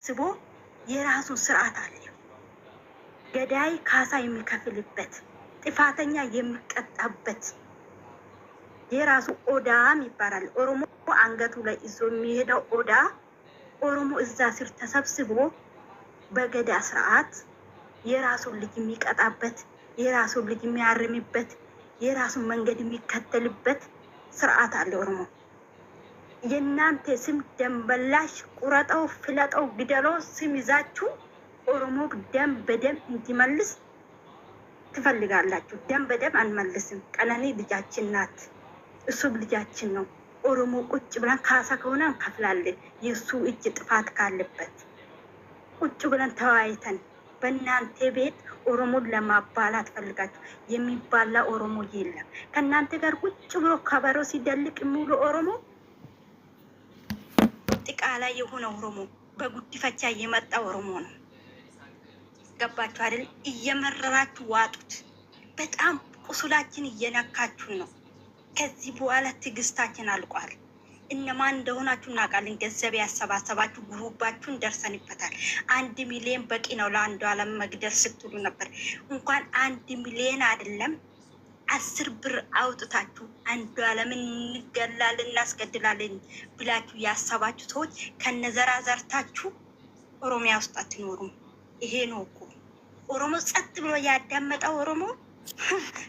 ስቦ የራሱን ስርዓት አለ። ገዳይ ካሳ የሚከፍልበት፣ ጥፋተኛ የሚቀጣበት የራሱ ኦዳም ይባላል። ኦሮሞ አንገቱ ላይ ይዞ የሚሄደው ኦዳ ኦሮሞ እዛ ስር ተሰብስቦ በገዳ ስርዓት የራሱን ልጅ የሚቀጣበት፣ የራሱን ልጅ የሚያርምበት፣ የራሱን መንገድ የሚከተልበት ስርዓት አለ ኦሮሞ። የእናንተ ስም ደንበላሽ፣ ቁረጠው፣ ፍለጠው፣ ግደለው ስም ይዛችሁ ኦሮሞ ደም በደም እንዲመልስ ትፈልጋላችሁ። ደም በደም አንመልስም። ቀነኒ ልጃችን ናት፣ እሱም ልጃችን ነው። ኦሮሞ ቁጭ ብለን ካሳ ከሆነ እንከፍላለን። የእሱ እጅ ጥፋት ካለበት ቁጭ ብለን ተወያይተን በእናንተ ቤት ኦሮሞን ለማባላት ፈልጋችሁ የሚባላ ኦሮሞ የለም። ከእናንተ ጋር ቁጭ ብሎ ከበሮ ሲደልቅ የሚውሉ ኦሮሞ ጥቃላ የሆነ ኦሮሞ በጉዲፈቻ የመጣ ኦሮሞ ነው። ገባችሁ አይደል? እየመረራችሁ ዋጡት። በጣም ቁስላችን እየነካችሁ ነው። ከዚህ በኋላ ትዕግስታችን አልቋል። እነማን እንደሆናችሁ እናውቃለን። ገንዘብ ያሰባሰባችሁ ግሩባችሁን ደርሰንበታል። 1 ሚሊዮን በቂ ነው ለአንዱ አለም መግደል ስትሉ ነበር። እንኳን 1 ሚሊዮን አይደለም 10 ብር አውጥታችሁ አንዱ አለምን እንገላለን እናስገድላለን ብላችሁ ያሰባችሁ ሰዎች ከነዘራ ዘርታችሁ ኦሮሚያ ውስጥ አትኖሩም። ይሄ ነው እኮ ኦሮሞ ጸጥ ብሎ ያዳመጠው ኦሮሞ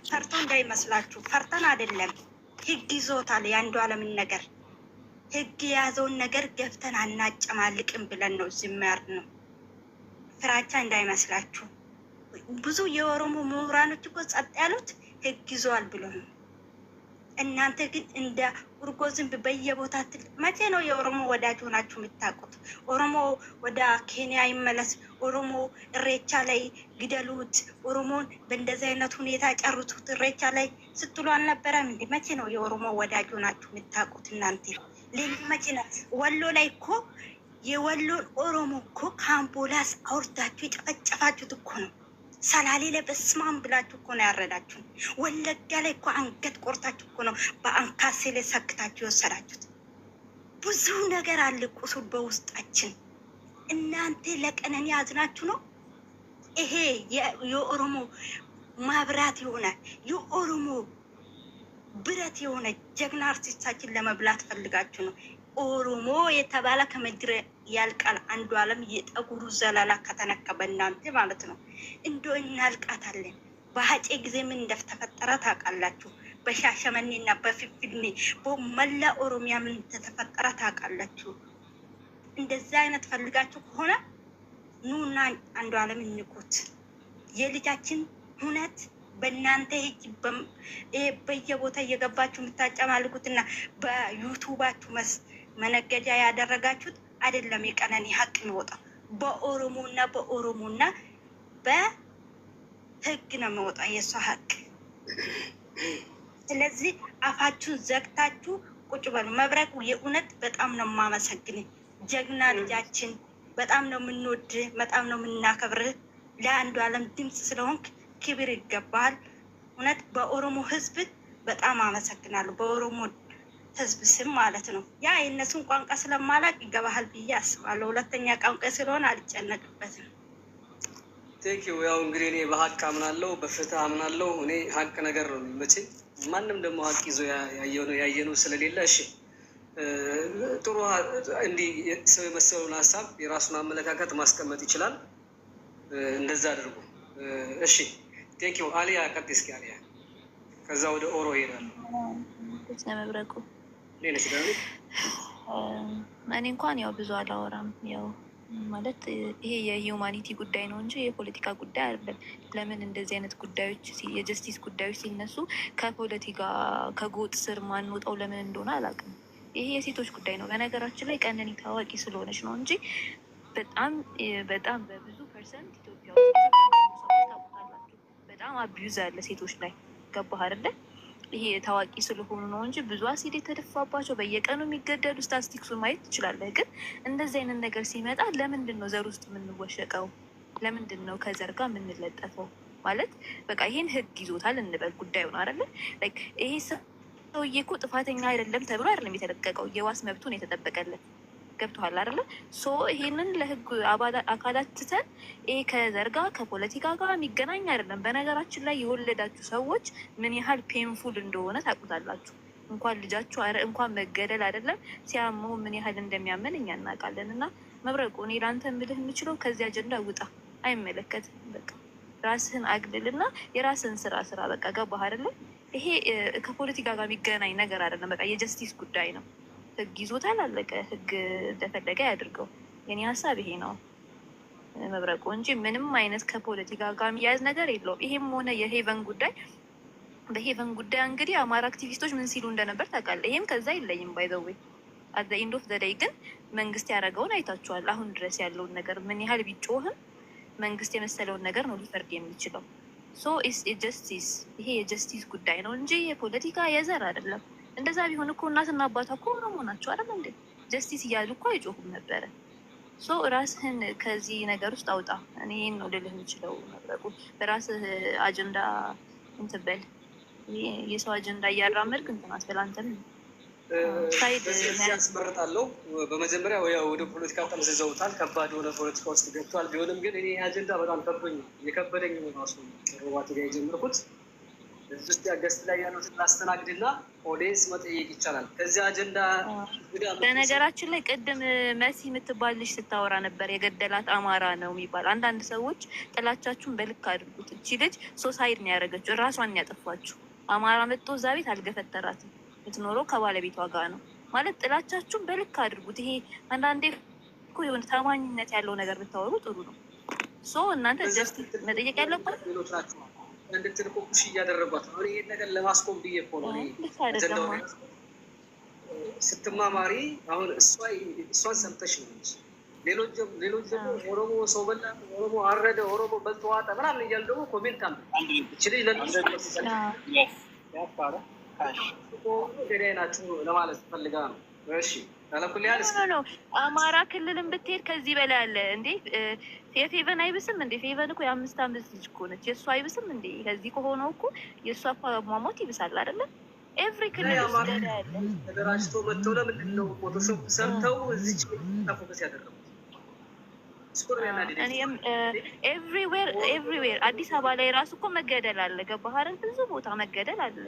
ፈርቶ እንዳይመስላችሁ። ፈርተን አይደለም፣ ህግ ይዞታል። የአንዱ አለምን ነገር ህግ የያዘውን ነገር ገፍተን አናጨማልቅም ብለን ነው ዝም ያልነው። ፍራቻ እንዳይመስላችሁ። ብዙ የኦሮሞ ምሁራኖች እኮ ጸጥ ያሉት ህግ ይዘዋል ብሎ ነው። እናንተ ግን እንደ እርጎ ዝንብ በየቦታ መቼ ነው የኦሮሞ ወዳጅ ሆናችሁ የምታውቁት? ኦሮሞ ወደ ኬንያ ይመለስ፣ ኦሮሞ እሬቻ ላይ ግደሉት፣ ኦሮሞን በእንደዚህ አይነት ሁኔታ ጨርሱት እሬቻ ላይ ስትሉ አልነበረም እንዴ? መቼ ነው የኦሮሞ ወዳጅ ሆናችሁ የምታውቁት እናንተ? መቼ ነው? ወሎ ላይ እኮ የወሎን ኦሮሞ እኮ ከአምቡላንስ አውርዳችሁ የጨፈጨፋችሁት እኮ ነው። ሰላሌ ላይ በስማም ብላችሁ እኮ ነው ያረዳችሁን። ወለጋ ላይ እኮ አንገት ቆርታችሁ እኮ ነው በአንካሴ ላይ ሰክታችሁ የወሰዳችሁት። ብዙ ነገር አለ ቁስል በውስጣችን። እናንተ ለቀነኒ ያዝናችሁ ነው። ይሄ የኦሮሞ ማብራት የሆነ የኦሮሞ ብረት የሆነ ጀግና አርቲስታችን ለመብላት ፈልጋችሁ ነው። ኦሮሞ የተባለ ከምድር ያልቃል። አንዱ አለም የጠጉሩ ዘላላ ከተነካ በእናንተ ማለት ነው። እንዶ እናልቃታለን። በሀጬ ጊዜ ምን እንደተፈጠረ ታውቃላችሁ። በሻሸመኔና በፊፊኔ በመላ ኦሮሚያ ምን እንደተፈጠረ ታውቃላችሁ። እንደዛ አይነት ፈልጋችሁ ከሆነ ኑና አንዱ አለም እንኩት። የልጃችን ሁነት በእናንተ እጅ በየቦታ እየገባችሁ የምታጨማልቁትና በዩቱባችሁ መነገጃ ያደረጋችሁት አይደለም። የቀነኒ ሀቅ የሚወጣው በኦሮሞና በህግ ነው የሚወጣው የእሷ ሀቅ። ስለዚህ አፋችሁን ዘግታችሁ ቁጭ በሉ። መብረቁ የእውነት በጣም ነው የማመሰግን። ጀግና ልጃችን፣ በጣም ነው የምንወድ፣ በጣም ነው የምናከብር። ለአንዱ አለም ድምፅ ስለሆንክ ክብር ይገባል። እውነት በኦሮሞ ህዝብ በጣም አመሰግናለሁ። በኦሮሞ ህዝብ ስም ማለት ነው። ያ የእነሱን ቋንቋ ስለማላቅ ይገባሃል ብዬ አስባለሁ። ሁለተኛ ቋንቋ ስለሆነ አልጨነቅበትም። ቴንኪው። ያው እንግዲህ እኔ በሀቅ አምናለሁ፣ በፍትህ አምናለሁ። እኔ ሀቅ ነገር ነው የሚመቸኝ። ማንም ደግሞ ሀቅ ይዞ ያየነው ስለሌለ እሺ፣ ጥሩ እንዲህ ሰው የመሰለውን ሀሳብ የራሱን አመለካከት ማስቀመጥ ይችላል። እንደዛ አድርጉ። እሺ፣ ቴንኪው። አሊያ ቀጥ እስኪ አሊያ፣ ከዛ ወደ ኦሮ ይሄዳል። መብረቁ እኔ እንኳን ያው ብዙ አላወራም። ያው ማለት ይሄ የሂውማኒቲ ጉዳይ ነው እንጂ የፖለቲካ ጉዳይ አይደለም። ለምን እንደዚህ አይነት ጉዳዮች የጀስቲስ ጉዳዮች ሲነሱ ከፖለቲካ ከጎጥ ስር ማንወጣው ለምን እንደሆነ አላውቅም። ይሄ የሴቶች ጉዳይ ነው። በነገራችን ላይ ቀነኒ ታዋቂ ስለሆነች ነው እንጂ በጣም በብዙ ፐርሰንት ኢትዮጵያ ውስጥ ታውቃላችሁ፣ በጣም አቢዩዝ አለ ሴቶች ላይ። ገባህ አይደለ? ይሄ ታዋቂ ስለሆኑ ነው እንጂ ብዙ አሲድ የተደፋባቸው በየቀኑ የሚገደሉ ስታቲስቲክሱን ማየት ትችላለህ። ግን እንደዚህ አይነት ነገር ሲመጣ ለምንድን ነው ዘር ውስጥ የምንወሸቀው? ለምንድን ነው ከዘር ጋር የምንለጠፈው? ማለት በቃ ይሄን ህግ ይዞታል እንበል ጉዳዩ ነው አይደለ? ይሄ ሰውዬ እኮ ጥፋተኛ አይደለም ተብሎ አይደለም የተለቀቀው። የዋስ መብቱን የተጠበቀለት ገብቶሃል አይደለ? ሶ ይሄንን ለህግ አካላት ትተን ይሄ ከዘር ጋር ከፖለቲካ ጋር የሚገናኝ አይደለም። በነገራችን ላይ የወለዳችሁ ሰዎች ምን ያህል ፔንፉል እንደሆነ ታውቁታላችሁ። እንኳን ልጃችሁ እንኳን መገደል አይደለም ሲያመው ምን ያህል እንደሚያመን እኛ እናውቃለን። እና መብረቁ እኔ ለአንተ ምልህ የምችለው ከዚህ አጀንዳ ውጣ፣ አይመለከትም። በቃ ራስህን አግልል እና የራስህን ስራ በቃ ገባህ አይደለም? ይሄ ከፖለቲካ ጋር የሚገናኝ ነገር አይደለም። በቃ የጀስቲስ ጉዳይ ነው። ህግ ይዞታል፣ አለቀ። ህግ እንደፈለገ ያድርገው። የኔ ሀሳብ ይሄ ነው መብረቁ እንጂ ምንም አይነት ከፖለቲካ ጋር የሚያያዝ ነገር የለውም። ይሄም ሆነ የሄቨን ጉዳይ በሄቨን ጉዳይ እንግዲህ አማራ አክቲቪስቶች ምን ሲሉ እንደነበር ታውቃለህ። ይሄም ከዛ አይለይም። ባይዘዌ አት ኢንድ ኦፍ ዘ ዴይ ግን መንግስት ያደረገውን አይታችኋል። አሁን ድረስ ያለውን ነገር ምን ያህል ቢጮህም መንግስት የመሰለውን ነገር ነው ሊፈርድ የሚችለው። ሶ ኢስ ጀስቲስ፣ ይሄ የጀስቲስ ጉዳይ ነው እንጂ የፖለቲካ የዘር አይደለም። እንደዛ ቢሆን እኮ እናትና አባቷ እኮ ኦሮሞ ናቸው አይደል እንዴ? ጀስቲስ እያሉ እኮ አይጮሁም ነበረ። ሶ ራስህን ከዚህ ነገር ውስጥ አውጣ። እኔ ይህን ነው ልልህ የምችለው። መብረቁ በራስህ አጀንዳ እንትን በል። የሰው አጀንዳ እያራመድክ እንትን አስበል። አንተም ሳይድ ያስመርጣለሁ። በመጀመሪያ ወደ ፖለቲካ ጠምዝዘውታል። ከባድ የሆነ ፖለቲካ ውስጥ ገብቷል። ቢሆንም ግን እኔ አጀንዳ በጣም ከብዶኝ የከበደኝ ራሱ ሮባት ጋር የጀመርኩት ውስጥ ገስት ላይ ያሉትን ላስተናግድና ኦዲየንስ መጠየቅ ይቻላል። ከዚህ አጀንዳ በነገራችን ላይ ቅድም መሲ የምትባል ልጅ ስታወራ ነበር። የገደላት አማራ ነው የሚባል። አንዳንድ ሰዎች ጥላቻችሁን በልክ አድርጉት። እቺ ልጅ ሶሳይድ ነው ያደረገችው፣ እራሷን ያጠፋችሁ። አማራ መጥቶ እዛ ቤት አልገፈተራትም። የምትኖረው ከባለቤቷ ጋር ነው ማለት። ጥላቻችሁን በልክ አድርጉት። ይሄ አንዳንዴ እኮ የሆነ ታማኝነት ያለው ነገር ብታወሩ ጥሩ ነው። ሶ እናንተ ጀስት መጠየቅ ያለባት እንድትልቁሽ እያደረጓት ነው። ይሄን ነገር ለማስቆም ብዬ እኮ ነው ስትማማሪ። አሁን እሷን ሰምተሽ ነው እንጂ ሌሎች ደግሞ ኦሮሞ ሰው በላ፣ ኦሮሞ አረደ፣ ኦሮሞ በልቶ ዋጠ ምናምን እያሉ ደግሞ ኮሜንት አለ። እችልጅ ገዳይ ናችሁ ለማለት ፈልጋ ነው። እሺ ነው አማራ ክልልን ብትሄድ ከዚህ በላይ አለ እንዴ? የፌቨን አይብስም እንዴ? ፌቨን እኮ የ5 ዓመት ልጅ እኮ ነች። የእሱ አይብስም እንዴ? ከዚህ ከሆነው እኮ የእሱ ሟሞት ይብሳል አይደለም? ኤቭሪ ክልል ውስጥ ገዳ ያለ ተደራጅቶ መጥተው ለምንድን ነው ፎቶሾፕ ሰርተው እዚች ፎከስ ያደረጉት? ኤቭሪዌር አዲስ አበባ ላይ ራሱ እኮ መገደል አለ። ገባህ አይደል? ብዙ ቦታ መገደል አለ።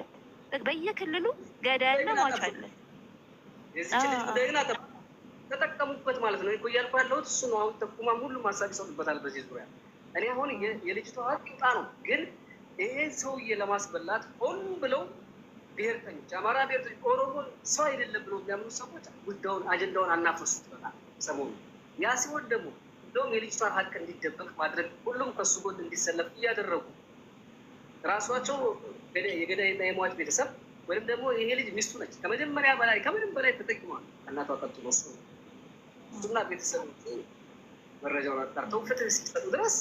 በየክልሉ ገዳይ አለ፣ ሟች አለ። የዚች ልጅ ጉዳይ ግን ተጠቀሙበት ማለት ነው። እያልኩ ያለሁት እሱ ነው። አሁን ተኩማም ሁሉም ሀሳብ ይሰጡበታል በዚህ ዙሪያ። እኔ አሁን የልጅቷ ሀቅ ይውጣ ነው። ግን ይሄን ሰውዬ ለማስበላት ሆን ብለው ብሔርተኞች፣ አማራ ብሔርተኞች፣ ኦሮሞን ሰው አይደለም ብለው የሚያምኑ ሰዎች ጉዳዩን አጀንዳውን አናፈሱት በጣም ሰሞኑ። ያ ሲሆን ደግሞ እንደውም የልጅቷን ሀቅ እንዲደበቅ ማድረግ፣ ሁሉም ከሱ ጎን እንዲሰለፍ እያደረጉ ራሷቸው የገዳይና የሟች ቤተሰብ ወይም ደግሞ ይሄ ልጅ ሚስቱ ነች ከምንም በላይ ተጠቅሟል። እናቷ ቀጥሎ እሱና ቤተሰቦቹ መረጃውን አጣርተው ፍትህ ሲሰጡ ድረስ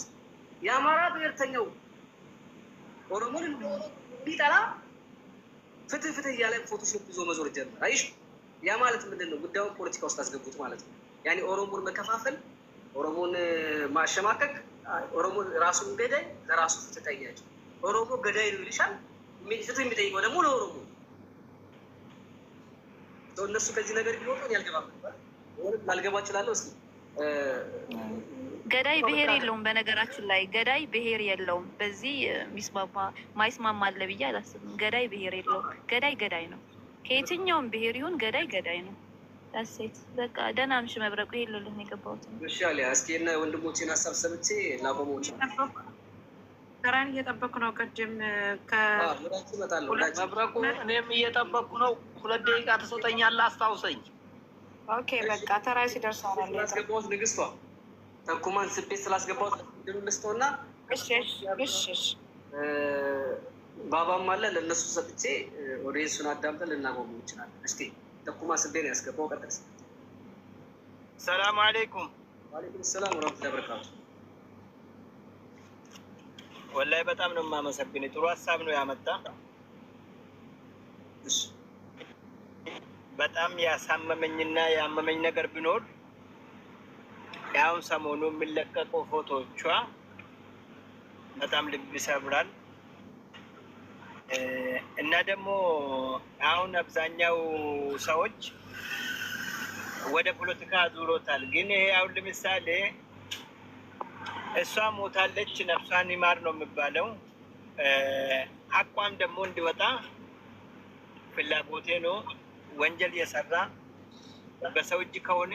የአማራ ብሔርተኛው ኦሮሞን ቢጠላ ፍትህ እያለ ፎቶሾፕ ይዞ መዞር ጀመር። አይሽ ያ ማለት ምንድን ነው? ጉዳዩን ፖለቲካ ውስጥ አስገቡት ማለት ነው። ያኔ ኦሮሞን መከፋፈል፣ ኦሮሞን ማሸማቀቅ፣ ኦሮሞን ራሱን ገዳይ ለራሱ ፍትህ ጠያቂ። ኦሮሞ ገዳይ ነው ይልሻል። ፍትህ የሚጠይቀው ደግሞ ለኦሮሞ። እነሱ ከዚህ ነገር ቢወጡ ያልገባ ላልገባ እችላለሁ። እስኪ ገዳይ ብሔር የለውም። በነገራችን ላይ ገዳይ ብሔር የለውም። በዚህ ማይስማማ አለ ብዬ አላስብም። ገዳይ ብሔር የለውም። ገዳይ ነው። ከየትኛውም ብሔር ይሁን ገዳይ ነው። ዳሴት በቃ ደህና ምሽ መብረቁ ይሄ ልልህ ነው የገባሁት። እሺ አለ እስኪ እና ወንድሞቼን ሀሳብ ሰምቼ ላቆመዎች ተራን እየጠበኩ ነው። ቅድም መብረቁ እኔም እየጠበኩ ነው። 2 ደቂቃ ትሰጠኛለህ? አስታውሰኝ። ኦኬ በቃ ተራ ሲደርስ ስላስገባሁት ንግስቷ ተኩማን ስቤት ስላስገባሁት ልስጠውና ባባም አለ ለእነሱ ሰጥቼ ኦዲየንሱን አዳምጠን ልናቆሙ እንችላለን። እስኪ ተኩማ ስቤ ነው ያስገባው። ቀጥል። ሰላም አለይኩም። ዋሌኩም ሰላም ወረህመቱላሂ ወበረካቱ። ወላሂ በጣም ነው የማመሰግነው። ጥሩ ሀሳብ ነው ያመጣ። በጣም ያሳመመኝና ያመመኝ ነገር ቢኖር ያውን ሰሞኑ የሚለቀቁ ፎቶዎቿ በጣም ልብ ይሰብራል። እና ደግሞ አሁን አብዛኛው ሰዎች ወደ ፖለቲካ አዙሮታል። ግን ይሄ አሁን ለምሳሌ እሷ ሞታለች ነፍሷን ይማር ነው የሚባለው። ሀቋም ደግሞ እንዲወጣ ፍላጎቴ ነው። ወንጀል የሰራ በሰው እጅ ከሆነ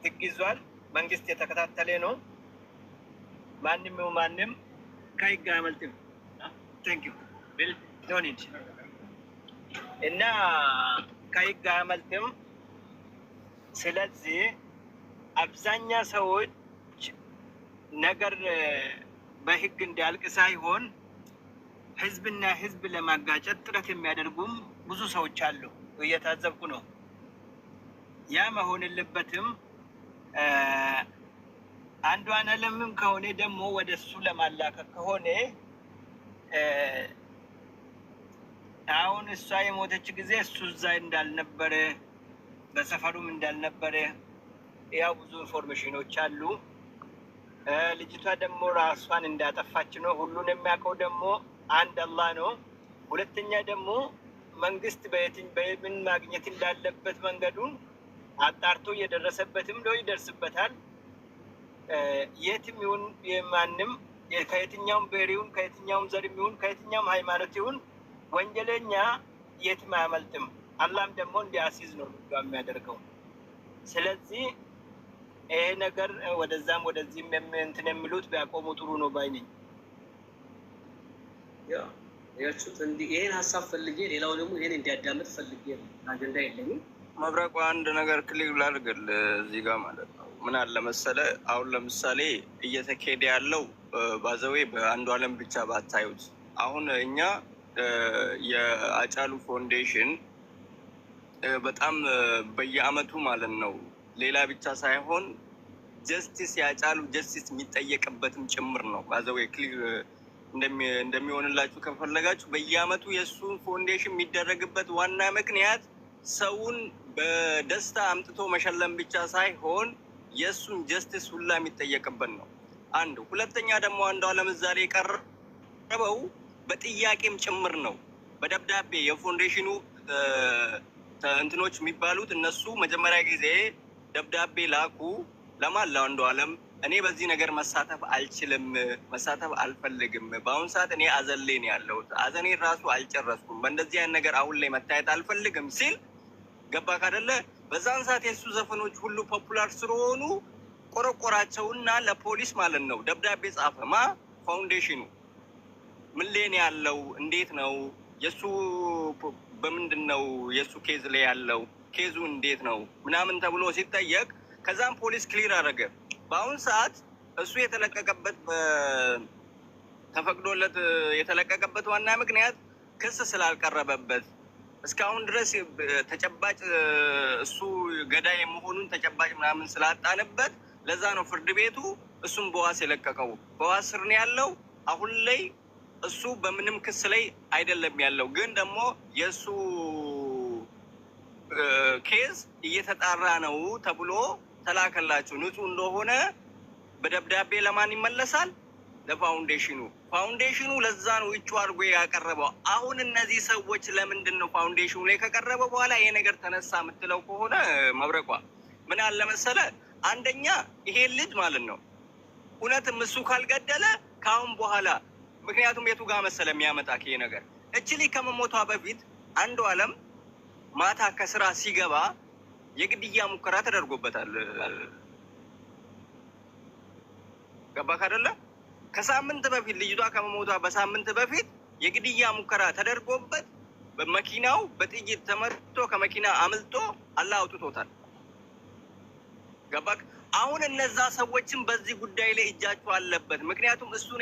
ሕግ ይዟል፣ መንግስት የተከታተለ ነው። ማንም ከሕግ አያመልጥም። እና ከሕግ አያመልጥም። ስለዚህ አብዛኛ ሰዎች ነገር በሕግ እንዲያልቅ ሳይሆን ህዝብና ህዝብ ለማጋጨት ጥረት የሚያደርጉም ብዙ ሰዎች አሉ፣ እየታዘብኩ ነው። ያ መሆን የለበትም። አንዷለምም ከሆነ ደግሞ ወደ እሱ ለማላከክ ከሆነ አሁን እሷ የሞተች ጊዜ እሱ እዛ እንዳልነበረ በሰፈሩም እንዳልነበረ ያው ብዙ ኢንፎርሜሽኖች አሉ። ልጅቷ ደግሞ ራሷን እንዳጠፋች ነው። ሁሉን የሚያውቀው ደግሞ አንድ አላህ ነው። ሁለተኛ ደግሞ መንግስት በምን ማግኘት እንዳለበት መንገዱን አጣርቶ እየደረሰበትም ነው፣ ይደርስበታል። የትም ይሁን የማንም ከየትኛውም ብሔር ይሁን ከየትኛውም ዘር ይሁን ከየትኛውም ሃይማኖት ይሁን ወንጀለኛ የትም አያመልጥም። አላህም ደግሞ እንዲያሲዝ ነው የሚያደርገው። ስለዚህ ይሄ ነገር ወደዛም ወደዚህም እንትን የሚሉት ቢያቆሙ ጥሩ ነው ባይ ነኝ። ያችሁት እንዲህ ይሄን ሀሳብ ፈልጌ ሌላው ደግሞ ይሄን እንዲያዳምጥ ፈልጌ ነው። አጀንዳ የለኝም። መብረቁ አንድ ነገር ክሊክ ላድርግል እዚህ ጋር ማለት ነው። ምን አለ መሰለ፣ አሁን ለምሳሌ እየተካሄደ ያለው ባዘዌ በአንዷለም ብቻ ባታዩት፣ አሁን እኛ የአጫሉ ፋውንዴሽን በጣም በየአመቱ ማለት ነው ሌላ ብቻ ሳይሆን ጀስቲስ ያጫሉ ጀስቲስ የሚጠየቅበትም ጭምር ነው። ባዘዌ ክሊክ እንደሚሆንላችሁ ከፈለጋችሁ በየአመቱ የእሱን ፋውንዴሽን የሚደረግበት ዋና ምክንያት ሰውን በደስታ አምጥቶ መሸለም ብቻ ሳይሆን የእሱን ጀስቲስ ሁላ የሚጠየቅበት ነው። አንድ ሁለተኛ ደግሞ አንዷለም ዛሬ የቀረበው በጥያቄም ጭምር ነው። በደብዳቤ የፋውንዴሽኑ እንትኖች የሚባሉት እነሱ መጀመሪያ ጊዜ ደብዳቤ ላኩ። ለማን? ለአንዷለም። እኔ በዚህ ነገር መሳተፍ አልችልም፣ መሳተፍ አልፈልግም። በአሁኑ ሰዓት እኔ አዘን ላይ ነው ያለሁት፣ አዘኔ ራሱ አልጨረስኩም፣ በእንደዚህ አይነት ነገር አሁን ላይ መታየት አልፈልግም ሲል ገባ ካደለ። በዛን ሰዓት የእሱ ዘፈኖች ሁሉ ፖፑላር ስለሆኑ ቆረቆራቸውና ለፖሊስ ማለት ነው ደብዳቤ ጻፈ። ማ ፋውንዴሽኑ ምን ላይ ነው ያለው? እንዴት ነው የእሱ በምንድን ነው የእሱ ኬዝ ላይ ያለው? ኬዙ እንዴት ነው ምናምን ተብሎ ሲጠየቅ ከዛም ፖሊስ ክሊር አደረገ። በአሁን ሰዓት እሱ የተለቀቀበት ተፈቅዶለት የተለቀቀበት ዋና ምክንያት ክስ ስላልቀረበበት እስካሁን ድረስ ተጨባጭ እሱ ገዳይ መሆኑን ተጨባጭ ምናምን ስላጣንበት ለዛ ነው ፍርድ ቤቱ እሱም በዋስ የለቀቀው። በዋስ ስር ነው ያለው አሁን ላይ። እሱ በምንም ክስ ላይ አይደለም ያለው፣ ግን ደግሞ የእሱ ኬዝ እየተጣራ ነው ተብሎ ተላከላቸው። ንጹህ እንደሆነ በደብዳቤ ለማን ይመለሳል? ለፋውንዴሽኑ። ፋውንዴሽኑ ለዛ ነው እጩ አድርጎ ያቀረበው። አሁን እነዚህ ሰዎች ለምንድን ነው ፋውንዴሽኑ ላይ ከቀረበ በኋላ ይሄ ነገር ተነሳ የምትለው ከሆነ መብረቋ ምን አለ መሰለ፣ አንደኛ ይሄ ልጅ ማለት ነው እውነትም እሱ ካልገደለ ከአሁን በኋላ ምክንያቱም የቱ ጋር መሰለ የሚያመጣ ይሄ ነገር እች ልጅ ከመሞቷ በፊት አንዷለም ማታ ከስራ ሲገባ የግድያ ሙከራ ተደርጎበታል። ገባክ አይደለ? ከሳምንት በፊት ልጅቷ ከመሞቷ በሳምንት በፊት የግድያ ሙከራ ተደርጎበት በመኪናው በጥይት ተመትቶ ከመኪና አምልጦ አላህ አውጥቶታል። ገባክ? አሁን እነዛ ሰዎችም በዚህ ጉዳይ ላይ እጃቸው አለበት። ምክንያቱም እሱን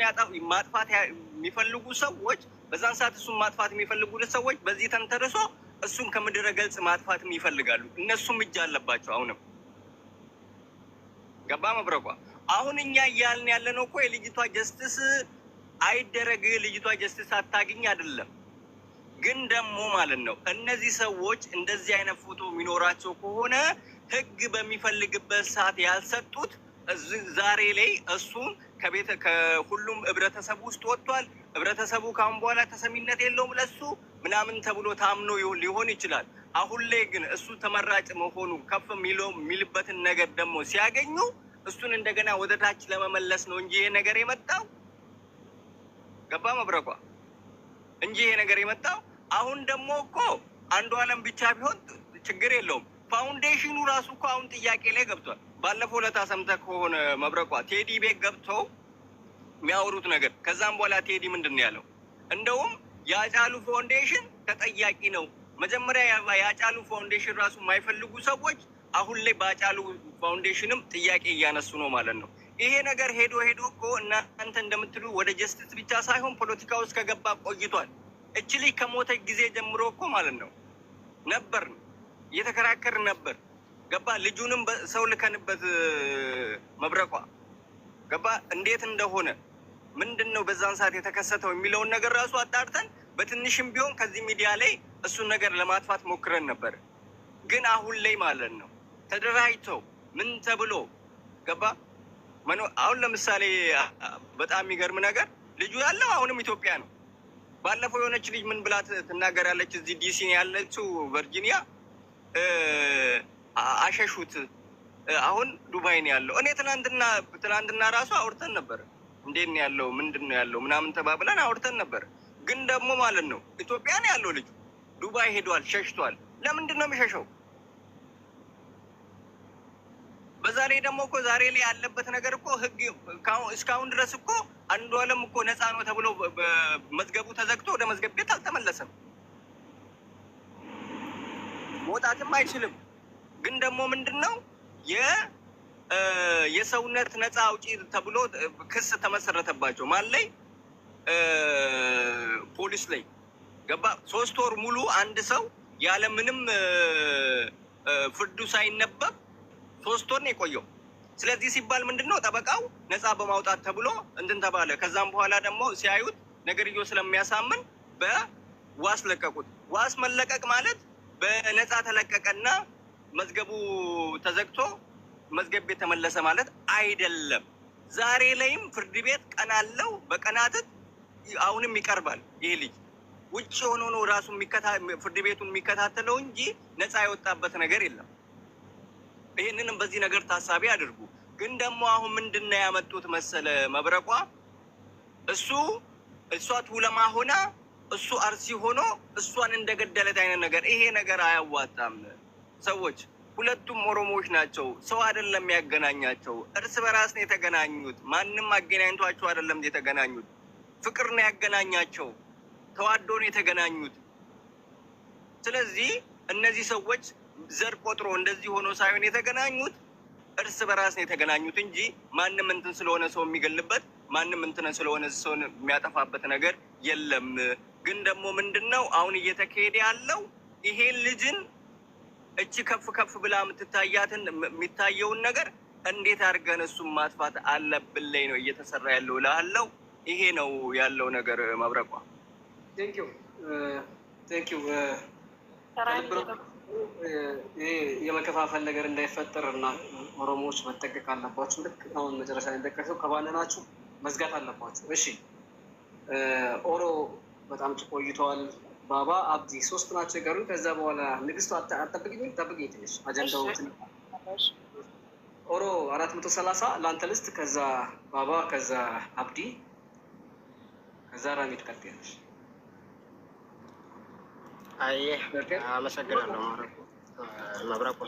ማጥፋት የሚፈልጉ ሰዎች በዛን ሰዓት እሱን ማጥፋት የሚፈልጉ ሰዎች በዚህ ተንተርሶ እሱን ከምድረ ገጽ ማጥፋትም ይፈልጋሉ። እነሱም እጅ አለባቸው። አሁንም ገባ መብረቋ። አሁን እኛ እያልን ያለነው እኮ የልጅቷ ጀስትስ አይደረግ፣ ልጅቷ ጀስትስ አታግኝ አይደለም። ግን ደግሞ ማለት ነው እነዚህ ሰዎች እንደዚህ አይነት ፎቶ የሚኖራቸው ከሆነ ህግ በሚፈልግበት ሰዓት ያልሰጡት ዛሬ ላይ እሱን ከሁሉም ህብረተሰቡ ውስጥ ወጥቷል። ህብረተሰቡ ካሁን በኋላ ተሰሚነት የለውም ለሱ ምናምን ተብሎ ታምኖ ሊሆን ይችላል። አሁን ላይ ግን እሱ ተመራጭ መሆኑ ከፍ የሚልበትን ነገር ደግሞ ሲያገኙ እሱን እንደገና ወደ ታች ለመመለስ ነው እንጂ ይሄ ነገር የመጣው ገባ መብረቋ እንጂ ይሄ ነገር የመጣው አሁን ደግሞ እኮ አንዱዓለም ብቻ ቢሆን ችግር የለውም። ፋውንዴሽኑ ራሱ እኮ አሁን ጥያቄ ላይ ገብቷል። ባለፈው ዕለት ሰምተህ ከሆነ መብረቋ ቴዲ ቤት ገብተው የሚያወሩት ነገር ከዛም በኋላ ቴዲ ምንድን ነው ያለው? እንደውም የአጫሉ ፋውንዴሽን ተጠያቂ ነው። መጀመሪያ የአጫሉ ፋውንዴሽን ራሱ የማይፈልጉ ሰዎች አሁን ላይ በአጫሉ ፋውንዴሽንም ጥያቄ እያነሱ ነው ማለት ነው። ይሄ ነገር ሄዶ እኮ እናንተ እንደምትሉ ወደ ጀስቲስ ብቻ ሳይሆን ፖለቲካ ውስጥ ከገባ ቆይቷል። እች ልጅ ከሞተ ጊዜ ጀምሮ እኮ ማለት ነው ነበር እየተከራከር ነበር ገባ። ልጁንም ሰው ልከንበት መብረቋ ገባ እንዴት እንደሆነ ምንድን ነው በዛን ሰዓት የተከሰተው የሚለውን ነገር ራሱ አጣርተን በትንሽም ቢሆን ከዚህ ሚዲያ ላይ እሱን ነገር ለማጥፋት ሞክረን ነበር። ግን አሁን ላይ ማለት ነው ተደራጅተው ምን ተብሎ ገባ። አሁን ለምሳሌ በጣም የሚገርም ነገር ልጁ ያለው አሁንም ኢትዮጵያ ነው። ባለፈው የሆነች ልጅ ምን ብላ ትናገራለች? እዚህ ዲሲ ያለችው ቨርጂኒያ አሸሹት አሁን ዱባይ ነው ያለው። እኔ ትናንትና ራሱ አውርተን ነበር። እንዴት ነው ያለው ምንድን ነው ያለው ምናምን ተባብለን አውርተን ነበር። ግን ደግሞ ማለት ነው ኢትዮጵያ ነው ያለው ልጁ ዱባይ ሄዷል፣ ሸሽቷል። ለምንድን ነው የሚሸሸው? በዛ ላይ ደግሞ እኮ ዛሬ ላይ ያለበት ነገር እኮ ህግ እስካሁን ድረስ እኮ አንዱዓለም እኮ ነፃ ነው ተብሎ መዝገቡ ተዘግቶ ወደ መዝገብ ቤት አልተመለሰም፣ መውጣትም አይችልም። ግን ደግሞ ምንድን ነው የሰውነት ነፃ አውጪ ተብሎ ክስ ተመሰረተባቸው። ማን ላይ? ፖሊስ ላይ ገባ። 3 ወር ሙሉ አንድ ሰው ያለ ምንም ፍርዱ ሳይነበብ 3 ወር ነው የቆየው። ስለዚህ ሲባል ምንድን ነው ጠበቃው ነፃ በማውጣት ተብሎ እንትን ተባለ። ከዛም በኋላ ደግሞ ሲያዩት ነገርዮ ስለሚያሳምን በዋስ ለቀቁት። ዋስ መለቀቅ ማለት በነፃ ተለቀቀና መዝገቡ ተዘግቶ መዝገብ ቤት ተመለሰ ማለት አይደለም። ዛሬ ላይም ፍርድ ቤት ቀን አለው። በቀናት አሁንም ይቀርባል። ይህ ልጅ ውጭ ሆኖ ነው ራሱ ፍርድ ቤቱን የሚከታተለው እንጂ ነፃ የወጣበት ነገር የለም። ይህንንም በዚህ ነገር ታሳቢ አድርጉ። ግን ደግሞ አሁን ምንድነው ያመጡት መሰለ መብረቋ? እሷ ቱለማ ሆና እሱ አርሲ ሆኖ እሷን እንደገደለት አይነት ነገር። ይሄ ነገር አያዋጣም። ሰዎች ሁለቱም ኦሮሞዎች ናቸው። ሰው አይደለም ያገናኛቸው፣ እርስ በራስ ነው የተገናኙት። ማንም አገናኝቷቸው አይደለም የተገናኙት። ፍቅር ነው ያገናኛቸው። ተዋዶ ነው የተገናኙት። ስለዚህ እነዚህ ሰዎች ዘር ቆጥሮ እንደዚህ ሆኖ ሳይሆን የተገናኙት እርስ በራስ ነው የተገናኙት እንጂ ማንም እንትን ስለሆነ ሰው የሚገልበት ማንም እንትን ስለሆነ ሰው የሚያጠፋበት ነገር የለም። ግን ደግሞ ምንድነው አሁን እየተካሄደ ያለው? ይሄን ልጅን እቺ ከፍ ብላ የምትታያትን የሚታየውን ነገር እንዴት አድርገን እሱን ማጥፋት አለብን ላይ ነው እየተሰራ ያለው እላለሁ። ይሄ ነው ያለው ነገር መብረቋ። ቴንኪው ይሄ የመከፋፈል ነገር እንዳይፈጠር እና ኦሮሞዎች መጠቀቅ አለባቸው። ልክ አሁን መጨረሻ ላይ እንደጠቀሰው ከባነናችሁ መዝጋት አለባቸው። እሺ ኦሮ በጣም ቆይተዋል። ባባ አብዲ 3 ናቸው የቀሩ። ከዛ በኋላ ንግስቱ አጠብቅኝ ትንሽ አጀንዳው ኦሮ 430 ለአንተ ልስጥ። ከዛ ባባ፣ ከዛ አብዲ፣ ከዛ ራሚድ ቀጥያለሽ። አመሰግናለሁ መብረቁ።